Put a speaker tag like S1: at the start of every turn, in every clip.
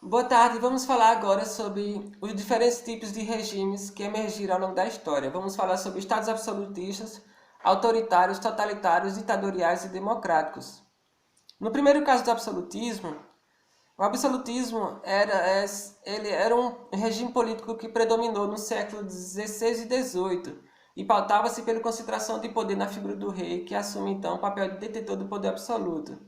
S1: Boa tarde, vamos falar agora sobre os diferentes tipos de regimes que emergiram ao longo da história. Vamos falar sobre estados absolutistas, autoritários, totalitários, ditatoriais e democráticos. No primeiro caso do absolutismo, o absolutismo ele era um regime político que predominou no século XVI e XVIII e pautava-se pela concentração de poder na figura do rei, que assume então o papel de detentor do poder absoluto,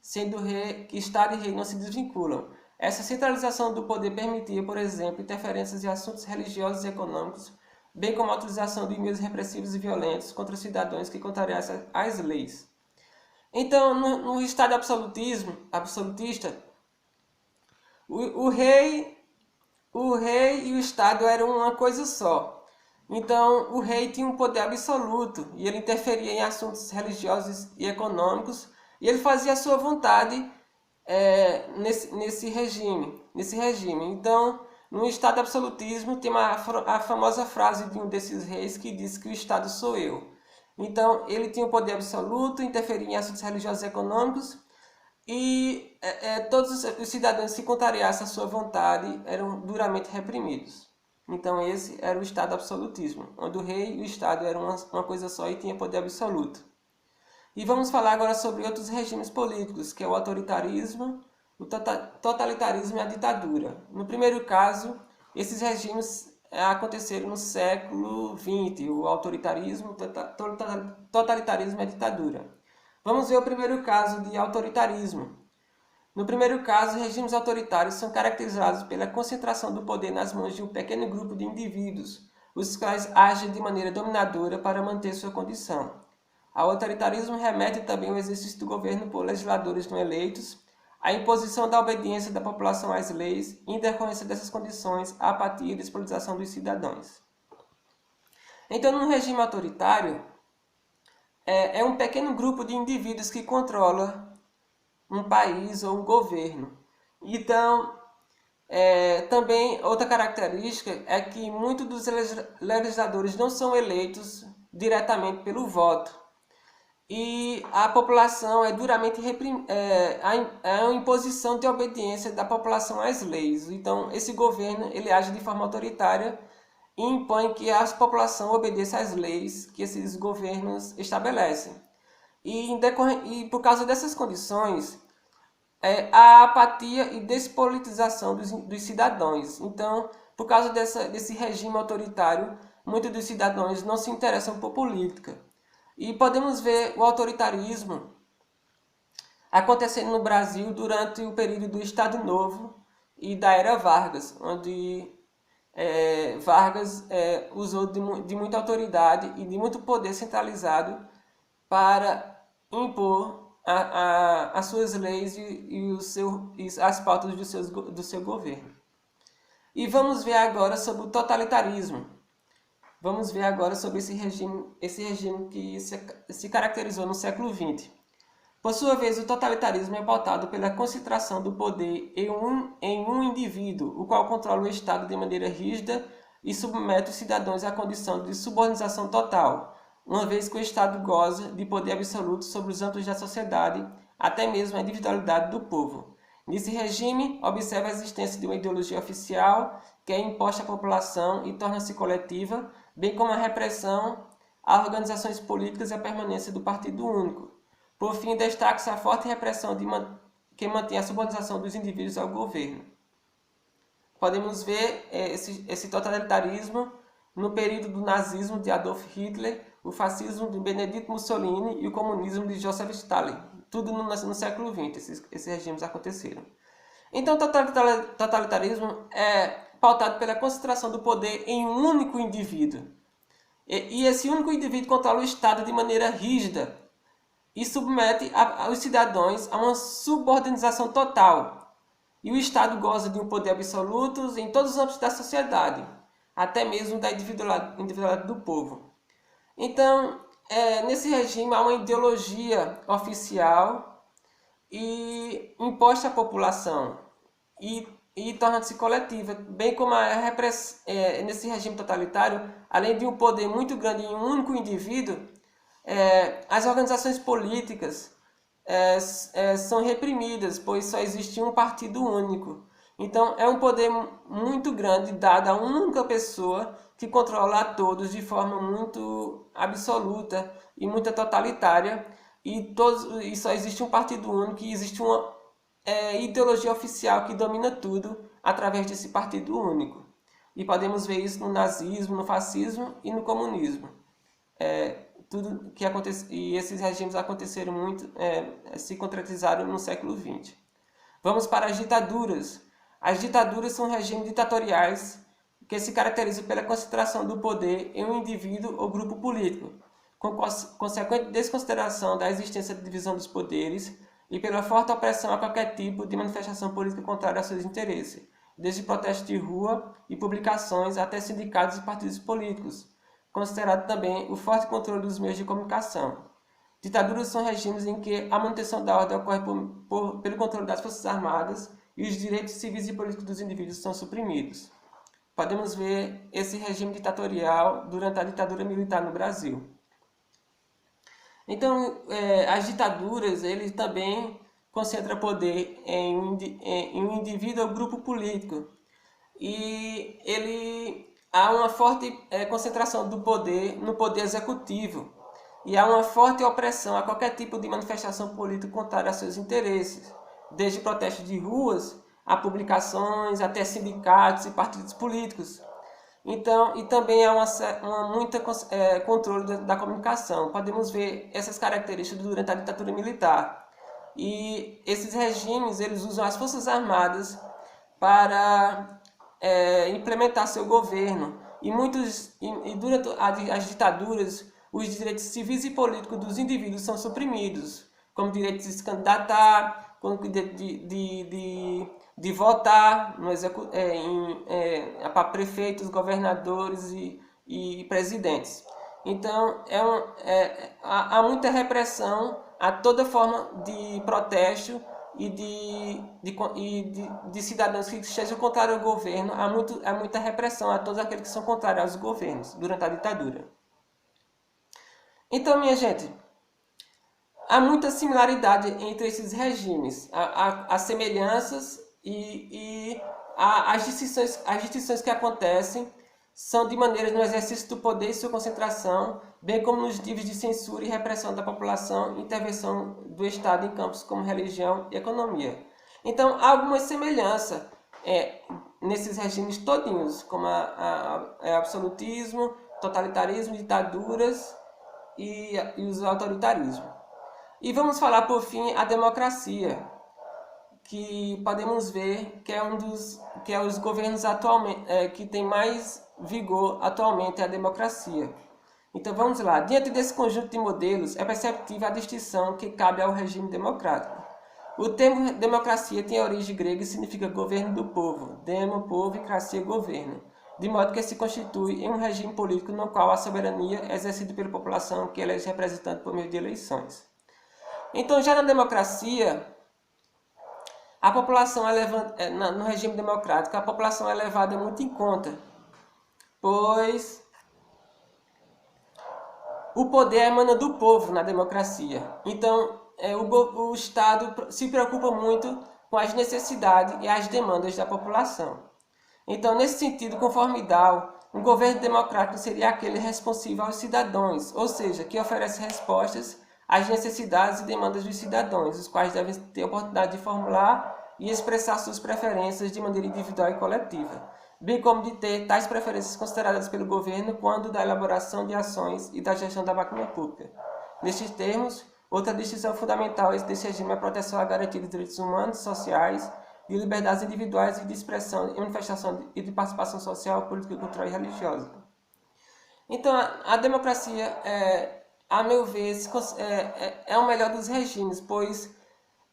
S1: sendo o rei que Estado e rei não se desvinculam. Essa centralização do poder permitia, por exemplo, interferências em assuntos religiosos e econômicos, bem como a utilização de meios repressivos e violentos contra os cidadãos que contrariassem as leis. Então, no Estado absolutista, o rei, o rei e o Estado eram uma coisa só. Então, o rei tinha um poder absoluto e ele interferia em assuntos religiosos e econômicos e ele fazia a sua vontade nesse regime. Então, no Estado absolutismo, tem a famosa frase de um desses reis que diz que o Estado sou eu. Então, ele tinha o poder absoluto, interferia em assuntos religiosos e econômicos e todos os cidadãos que contrariassem a sua vontade eram duramente reprimidos. Então esse era o Estado absolutismo, onde o rei e o Estado eram uma coisa só e tinha poder absoluto. E vamos falar agora sobre outros regimes políticos, que é o autoritarismo, o totalitarismo e a ditadura. No primeiro caso, esses regimes aconteceram no século XX, o autoritarismo, o totalitarismo e a ditadura. Vamos ver o primeiro caso de autoritarismo. No primeiro caso, regimes autoritários são caracterizados pela concentração do poder nas mãos de um pequeno grupo de indivíduos, os quais agem de maneira dominadora para manter sua condição. Ao autoritarismo remete também o exercício do governo por legisladores não eleitos, a imposição da obediência da população às leis e, em decorrência dessas condições, a apatia e despolitização dos cidadãos. Então, num regime autoritário, é um pequeno grupo de indivíduos que controla um país ou um governo. Então, também outra característica é que muitos dos legisladores não são eleitos diretamente pelo voto. E a população é duramente a imposição de obediência da população às leis. Então, esse governo ele age de forma autoritária e impõe que a população obedeça às leis que esses governos estabelecem. E por causa dessas condições, a apatia e despolitização dos cidadãos. Então, por causa desse regime autoritário, muitos dos cidadãos não se interessam por política. E podemos ver o autoritarismo acontecendo no Brasil durante o período do Estado Novo e da Era Vargas, onde Vargas usou de muita autoridade e de muito poder centralizado para impor as suas leis e as pautas do seu governo. E vamos ver agora sobre o totalitarismo. Vamos ver agora sobre esse regime que se caracterizou no século XX. Por sua vez, o totalitarismo é pautado pela concentração do poder em um indivíduo, o qual controla o Estado de maneira rígida e submete os cidadãos à condição de subordinação total, uma vez que o Estado goza de poder absoluto sobre os âmbitos da sociedade, até mesmo a individualidade do povo. Nesse regime, observa a existência de uma ideologia oficial que é imposta à população e torna-se coletiva, bem como a repressão a organizações políticas e a permanência do Partido Único. Por fim, destaca-se a forte repressão que mantém a subordinação dos indivíduos ao governo. Podemos ver esse totalitarismo no período do nazismo de Adolf Hitler, o fascismo de Benedito Mussolini e o comunismo de Joseph Stalin. Tudo no século XX, esses regimes aconteceram. Então, o totalitarismo é pautado pela concentração do poder em um único indivíduo. E esse único indivíduo controla o Estado de maneira rígida e submete os cidadãos a uma subordinação total. E o Estado goza de um poder absoluto em todos os âmbitos da sociedade, até mesmo da individualidade do povo. Então, nesse regime há uma ideologia oficial e imposta à população e torna-se coletiva, bem como nesse regime totalitário, além de um poder muito grande em um único indivíduo, as organizações políticas são reprimidas, pois só existe um partido único. Então, é um poder muito grande dado a uma única pessoa que controla a todos de forma muito absoluta e muito totalitária. E só existe um partido único e existe uma ideologia oficial que domina tudo através desse partido único. E podemos ver isso no nazismo, no fascismo e no comunismo. Tudo que acontece, e esses regimes aconteceram muito, se concretizaram no século XX. Vamos para as ditaduras. As ditaduras são regimes ditatoriais que se caracterizam pela concentração do poder em um indivíduo ou grupo político, com consequente desconsideração da existência de divisão dos poderes e pela forte opressão a qualquer tipo de manifestação política contrária aos seus interesses, desde protestos de rua e publicações até sindicatos e partidos políticos, considerado também o forte controle dos meios de comunicação. Ditaduras são regimes em que a manutenção da ordem ocorre pelo controle das forças armadas e os direitos civis e políticos dos indivíduos são suprimidos. Podemos ver esse regime ditatorial durante a ditadura militar no Brasil. Então, as ditaduras, ele também concentra poder em um indivíduo ou grupo político. E há uma forte concentração do poder no poder executivo. E há uma forte opressão a qualquer tipo de manifestação política contrária a seus interesses, desde protestos de ruas, a publicações, até sindicatos e partidos políticos. Então, e também há muita controle da comunicação. Podemos ver essas características durante a ditadura militar. E esses regimes, eles usam as forças armadas para implementar seu governo. E durante as ditaduras, os direitos civis e políticos dos indivíduos são suprimidos, como direito de se candidatar, como direito de votar para prefeitos, governadores e presidentes. Então, há muita repressão a toda forma de protesto e de cidadãos que estejam contrários ao governo. Há muita repressão a todos aqueles que são contrários aos governos durante a ditadura. Então, minha gente, há muita similaridade entre esses regimes. Há semelhanças e as distinções que acontecem são de maneiras no exercício do poder e sua concentração, bem como nos níveis de censura e repressão da população e intervenção do Estado em campos como religião e economia. Então, há alguma semelhança nesses regimes todinhos, como absolutismo, totalitarismo, ditaduras e os autoritarismos. E vamos falar, por fim, a democracia, que podemos ver que é os governos atualmente que tem mais vigor atualmente é a democracia. Então vamos lá. Diante desse conjunto de modelos, é perceptível a distinção que cabe ao regime democrático. O termo democracia tem origem grega e significa governo do povo, demo, povo, e cracia, governo, de modo que se constitui em um regime político no qual a soberania é exercida pela população que elege representante por meio de eleições. Então, já na democracia, a população no regime democrático, a população é levada muito em conta, pois o poder emana do povo na democracia. Então, o Estado se preocupa muito com as necessidades e as demandas da população. Então, nesse sentido, conforme Dow, um governo democrático seria aquele responsivo aos cidadãos, ou seja, que oferece respostas às necessidades e demandas dos cidadãos, os quais devem ter a oportunidade de formular e expressar suas preferências de maneira individual e coletiva, bem como de ter tais preferências consideradas pelo governo quando da elaboração de ações e da gestão da máquina pública. Nestes termos, outra distinção fundamental desse regime é a proteção à garantia de direitos humanos, sociais, de liberdades individuais e de expressão e manifestação e de participação social, política, cultural e religiosa. Então, a democracia, a meu ver, é o melhor dos regimes, pois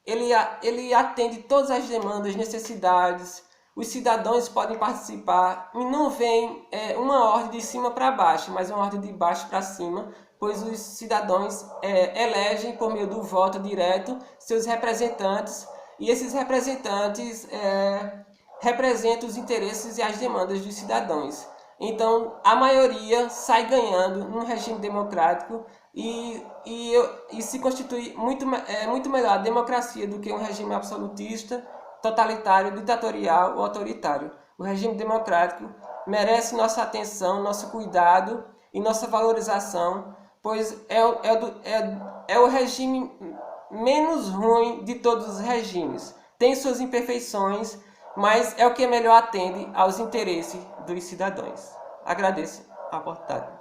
S1: ele atende todas as demandas, necessidades, os cidadãos podem participar e não vem uma ordem de cima para baixo, mas uma ordem de baixo para cima, pois os cidadãos elegem por meio do voto direto seus representantes e esses representantes representam os interesses e as demandas dos cidadãos. Então, a maioria sai ganhando num regime democrático e se constitui muito melhor a democracia do que um regime absolutista, totalitário, ditatorial ou autoritário. O regime democrático merece nossa atenção, nosso cuidado e nossa valorização, pois é o regime menos ruim de todos os regimes. Tem suas imperfeições, mas é o que melhor atende aos interesses dos cidadãos. Agradeço a oportunidade.